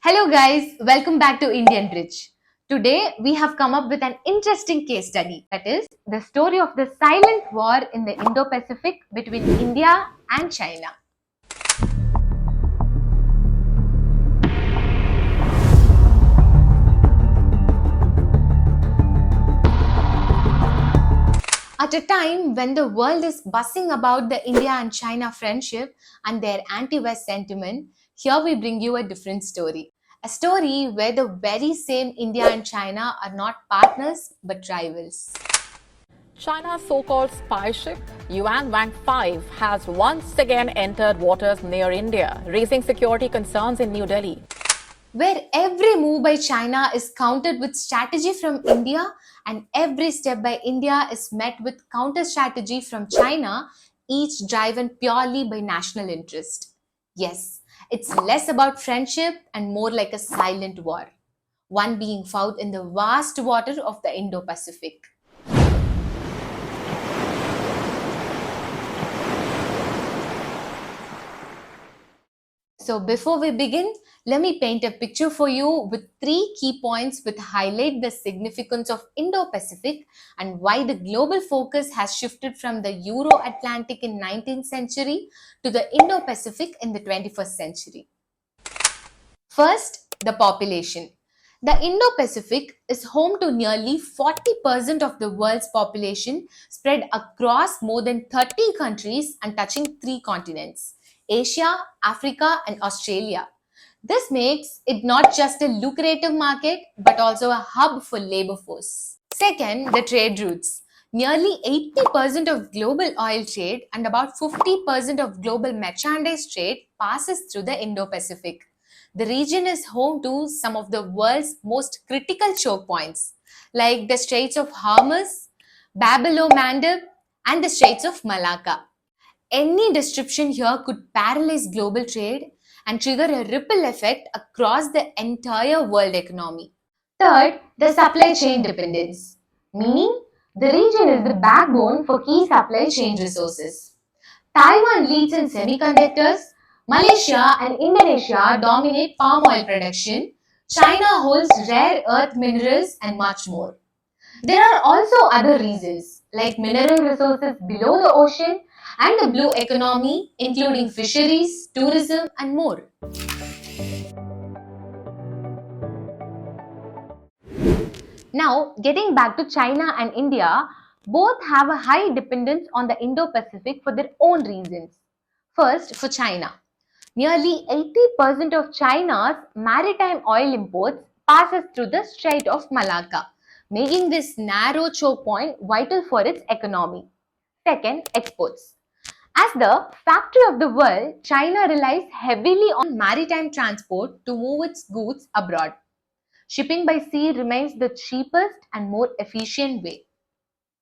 Hello, guys, welcome back to Indian Bridge. Today, we have come up with an interesting case study that is, the story of the silent war in the Indo Pacific between India and China. At a time when the world is buzzing about the India and China friendship and their anti West sentiment, here we bring you a different story. A story where the very same India and China are not partners but rivals. China's so-called spy ship Yuan Wang 5 has once again entered waters near India, raising security concerns in New Delhi. Where every move by China is countered with strategy from India and every step by India is met with counter strategy from China, each driven purely by national interest. Yes, it's less about friendship and more like a silent war, one being fought in the vast water of the Indo Pacific. So before we begin, let me paint a picture for you with three key points which highlight the significance of Indo-Pacific and why the global focus has shifted from the Euro-Atlantic in 19th century to the Indo-Pacific in the 21st century. First, the population. The Indo-Pacific is home to nearly 40% of the world's population spread across more than 30 countries and touching three continents: Asia, Africa, and Australia. This makes it not just a lucrative market but also a hub for labor force. Second, the trade routes. Nearly 80% of global oil trade and about 50% of global merchandise trade passes through the Indo-Pacific. The region is home to some of the world's most critical choke points, like the Straits of Hormuz, Bab el Mandeb, and the Straits of Malacca. Any disruption here could paralyze global trade and trigger a ripple effect across the entire world economy. Third, the supply chain dependence, meaning the region is the backbone for key supply chain resources. Taiwan leads in semiconductors, Malaysia and Indonesia dominate palm oil production, China holds rare earth minerals, and much more. There are also other reasons like mineral resources below the ocean and the blue economy, including fisheries, tourism, and more. Now, getting back to China and India, both have a high dependence on the Indo Pacific for their own reasons. First, for China. Nearly 80% of China's maritime oil imports passes through the Strait of Malacca, making this narrow choke point vital for its economy. Second, exports. As the factory of the world, China relies heavily on maritime transport to move its goods abroad. Shipping by sea remains the cheapest and more efficient way.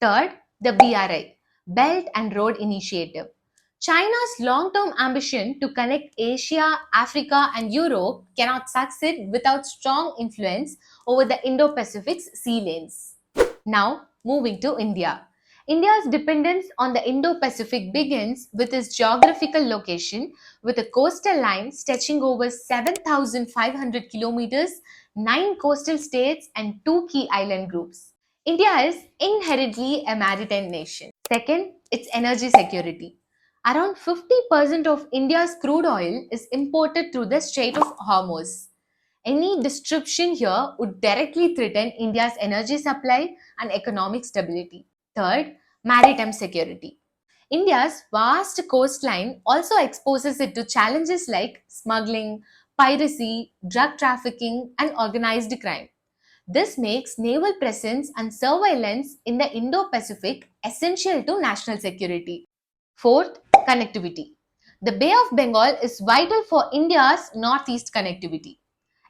Third, the BRI, Belt and Road Initiative. China's long-term ambition to connect Asia, Africa, and Europe cannot succeed without strong influence over the Indo-Pacific's sea lanes. Now, moving to India. India's dependence on the Indo-Pacific begins with its geographical location with a coastal line stretching over 7,500 kilometers, 9 coastal states, and 2 key island groups. India is inherently a maritime nation. Second, its energy security. Around 50% of India's crude oil is imported through the Strait of Hormuz. Any disruption here would directly threaten India's energy supply and economic stability. Third, maritime security. India's vast coastline also exposes it to challenges like smuggling, piracy, drug trafficking, and organized crime. This makes naval presence and surveillance in the Indo Pacific essential to national security. Fourth, connectivity. The Bay of Bengal is vital for India's northeast connectivity.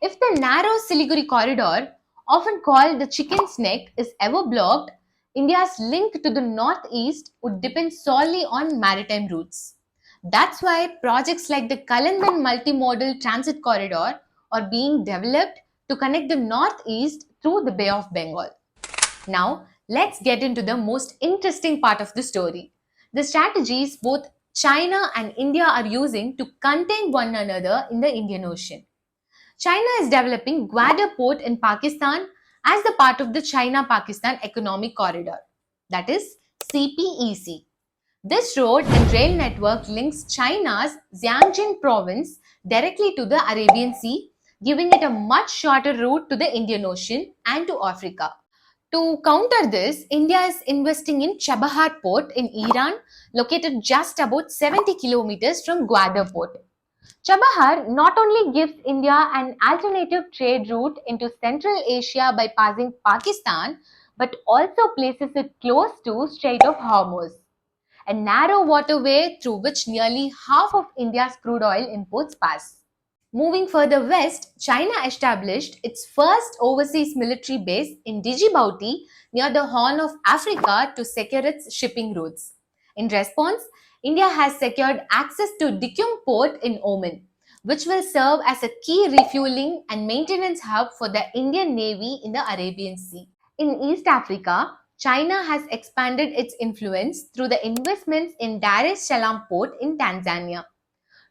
If the narrow Siliguri corridor, often called the chicken's neck, is ever blocked, India's link to the northeast would depend solely on maritime routes. That's why projects like the Kalandan Multimodal Transit Corridor are being developed to connect the northeast through the Bay of Bengal. Now, let's get into the most interesting part of the story. The strategies both China and India are using to contain one another in the Indian Ocean. China is developing Gwadar Port in Pakistan as the part of the China-Pakistan Economic Corridor, that is CPEC. This road and rail network links China's Jiangxin province directly to the Arabian Sea, giving it a much shorter route to the Indian Ocean and to Africa. To counter this, India is investing in Chabahar port in Iran, located just about 70 kilometers from Gwadar port. Chabahar not only gives India an alternative trade route into Central Asia by passing Pakistan, but also places it close to Strait of Hormuz, a narrow waterway through which nearly half of India's crude oil imports pass. Moving further west, China established its first overseas military base in Djibouti near the Horn of Africa to secure its shipping routes. In response, India has secured access to Dikum port in Oman, which will serve as a key refueling and maintenance hub for the Indian Navy in the Arabian Sea. In East Africa, China has expanded its influence through the investments in Dar es Salaam port in Tanzania.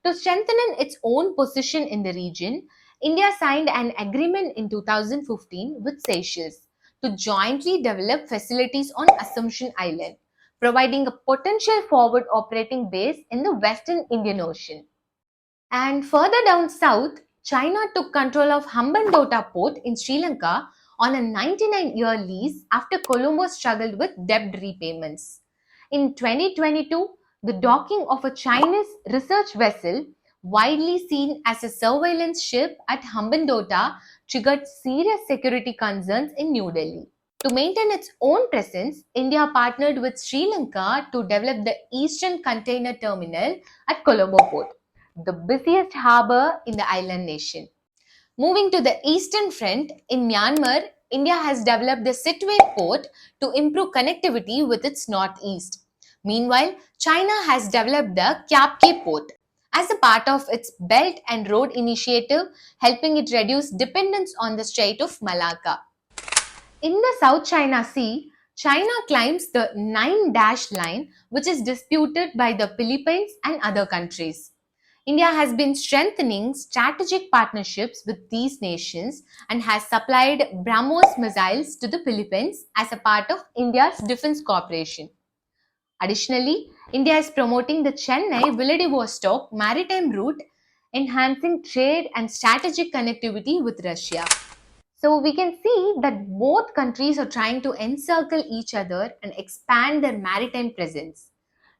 To strengthen its own position in the region, India signed an agreement in 2015 with Seychelles to jointly develop facilities on Assumption Island, providing a potential forward operating base in the Western Indian Ocean. And further down south, China took control of Hambantota port in Sri Lanka on a 99-year lease after Colombo struggled with debt repayments. In 2022, the docking of a Chinese research vessel, widely seen as a surveillance ship at Hambantota, triggered serious security concerns in New Delhi. To maintain its own presence, India partnered with Sri Lanka to develop the Eastern Container Terminal at Colombo Port, the busiest harbour in the island nation. Moving to the eastern front, in Myanmar, India has developed the Sittwe port to improve connectivity with its northeast. Meanwhile, China has developed the Kyapke port as a part of its Belt and Road Initiative, helping it reduce dependence on the Strait of Malacca. In the South China Sea, China climbs the Nine Dash Line, which is disputed by the Philippines and other countries. India has been strengthening strategic partnerships with these nations and has supplied BrahMos missiles to the Philippines as a part of India's defense cooperation. Additionally, India is promoting the Chennai Vladivostok maritime route, enhancing trade and strategic connectivity with Russia. So we can see that both countries are trying to encircle each other and expand their maritime presence.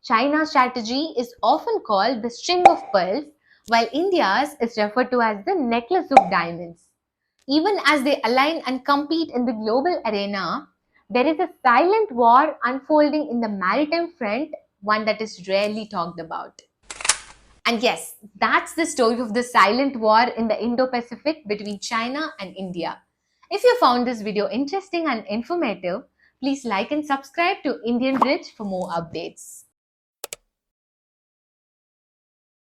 China's strategy is often called the string of pearls, while India's is referred to as the necklace of diamonds. Even as they align and compete in the global arena, there is a silent war unfolding in the maritime front, one that is rarely talked about. And yes, that's the story of the silent war in the Indo-Pacific between China and India. If you found this video interesting and informative, please like and subscribe to Indian Bridge for more updates.